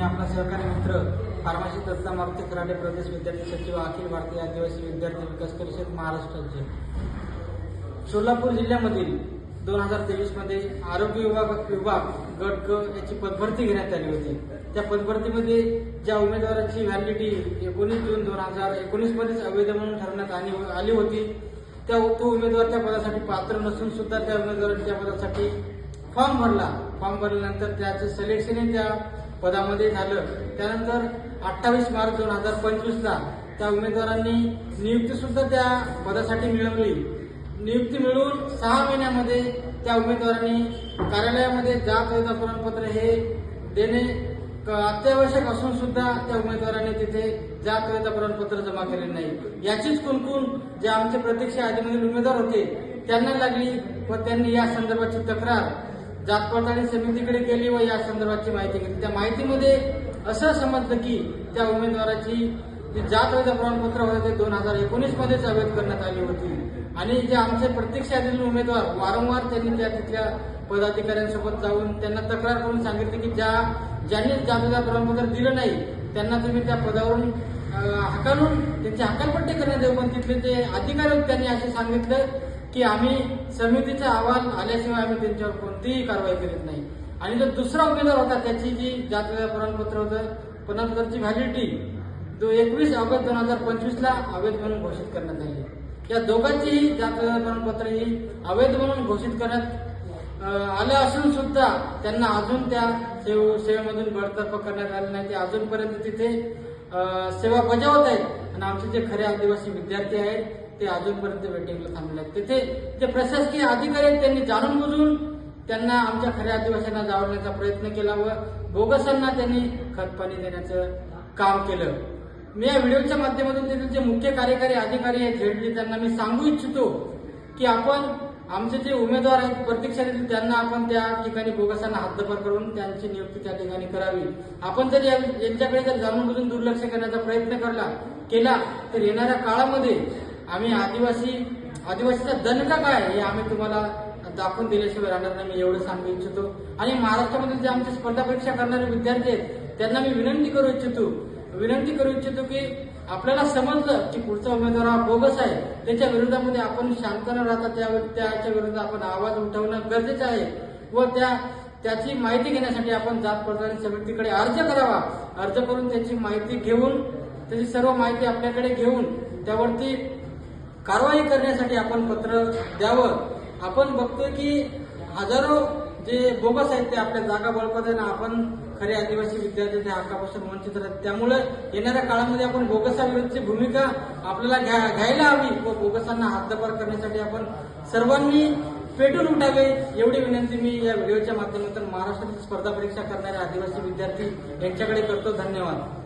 आपला सहकारी मित्र फार्मसी दत्ता मारुती कराडे प्रदेश विद्यार्थी सचिव अखिल भारतीय आदिवासी विद्यार्थी विकास परिषद महाराष्ट्र राज्य। सोलापूर जिल्ह्यामधील 2023 मध्ये आरोग्य विभाग गट क याची पदभरती घेण्यात आली होती। त्या पदभरतीमध्ये ज्या उमेदवाराची व्हॅलिडिटी 19 जून 2019 मध्येच अवैध म्हणून ठरवण्यात आली होती, तो उमेदवार त्या पदासाठी पात्र नसून सुद्धा त्या उमेदवाराने त्या पदासाठी फॉर्म भरल्यानंतर त्याचं सिलेक्शन त्या पदामध्ये झालं। त्यानंतर 28 मार्च 2025ला त्या उमेदवारांनी नियुक्ती सुद्धा त्या पदासाठी मिळवली। नियुक्ती मिळून 6 महिन्यामध्ये त्या उमेदवारांनी कार्यालयामध्ये जात वैध प्रमाणपत्र हे देणे अत्यावश्यक असून सुद्धा त्या उमेदवारांनी तिथे जात वैध प्रमाणपत्र जमा केले नाही। याचीच कुणकुण जे आमचे प्रतीक्षा यादीमधील उमेदवार होते त्यांना लागली व त्यांनी या संदर्भाची तक्रार जात पडताळणी समितीकडे केली व या संदर्भाची माहिती घेतली। त्या माहितीमध्ये असं समजलं की त्या उमेदवाराची जी जात वैध प्रमाणपत्र होते ते 2019 मध्येच अवैध करण्यात आली होती आणि जे आमचे प्रत्यक्ष यादीतील उमेदवार वारंवार त्यांनी त्या तिथल्या पदाधिकाऱ्यांसोबत जाऊन त्यांना तक्रार करून सांगितले की ज्यांनी जात वैध प्रमाणपत्र दिलं नाही त्यांना तुम्ही त्या पदावरून हकालून त्यांची हकालपट्टी करण्यात येऊ। पण तिथले जे अधिकारी होते त्यांनी असे सांगितलं की आम्ही समितीचा अहवाल आल्याशिवाय आम्ही त्यांच्यावर कोणतीही कारवाई करीत नाही। आणि जो दुसरा उमेदवार होता त्याची जी जात वैध प्रमाणपत्र होतं प्रमाणपत्राची व्हॅलिडिटी 21 ऑगस्ट 2025ला अवैध म्हणून घोषित करण्यात आली। या दोघांचीही जात वैध प्रमाणपत्र ही अवैध म्हणून घोषित करण्यात आलं असून सुद्धा त्यांना अजून त्या सेवेमधून बडतर्फ करण्यात आले नाही। ते अजूनपर्यंत तिथे सेवा बजावत आहेत आणि आमचे जे खरे आदिवासी विद्यार्थी आहेत ते अजूनपर्यंत वेटिंगला थांबले आहेत। तिथे जे प्रशासकीय अधिकारी आहेत त्यांनी जाणून बुजून त्यांना आमच्या खऱ्या आदिवासींना जाळण्याचा प्रयत्न केला व बोगसांना त्यांनी खतपाणी देण्याचं काम केलं। मी या व्हिडिओच्या माध्यमातून तिथले जे मुख्य कार्यकारी अधिकारी आहेत झेडली त्यांना मी सांगू इच्छितो की आपण आमचे जे उमेदवार आहेत प्रत्यक्षात त्यांना आपण त्या ठिकाणी बोगसांना हद्दपार करून त्यांची नियुक्ती त्या ठिकाणी करावी। आपण जर यांच्याकडे जर जाणून बुजून दुर्लक्ष करण्याचा प्रयत्न केला तर येणाऱ्या काळामध्ये आम्ही आदिवासीचा दणका काय हे आम्ही तुम्हाला दाखवून दिल्याशिवाय राहणार नाही, मी एवढं सांगू इच्छितो। आणि महाराष्ट्रामध्ये जे आमचे स्पर्धा परीक्षा करणारे विद्यार्थी आहेत त्यांना मी विनंती करू इच्छितो की आपल्याला समजलं की पुढचा उमेदवार हा बोगस आहे, त्याच्या विरोधामध्ये आपण शांत न राहता त्याच्या विरोधात आपण आवाज उठवणं गरजेचं आहे व त्याची माहिती घेण्यासाठी आपण जात पडताळणी समितीकडे अर्ज करावा। अर्ज करून त्याची माहिती घेऊन त्याची सर्व माहिती आपल्याकडे घेऊन त्यावरती कारवाई करण्यासाठी आपण पत्र द्यावं। आपण बघतोय की हजारो जे बोगस आहेत ते आपल्या जागा बळकावताना आपण खरे आदिवासी विद्यार्थ्यांच्या हक्कापासून वंचित राहतात। त्यामुळे येणाऱ्या काळामध्ये आपण बोगसाविरुद्धची भूमिका आपल्याला घ्यायला हवी व बोगसांना हद्दपार करण्यासाठी आपण सर्वांनी पेटून उठावे एवढी विनंती मी या व्हिडिओच्या माध्यमातून महाराष्ट्रातील स्पर्धा परीक्षा करणारे आदिवासी विद्यार्थी यांच्याकडे करतो। धन्यवाद।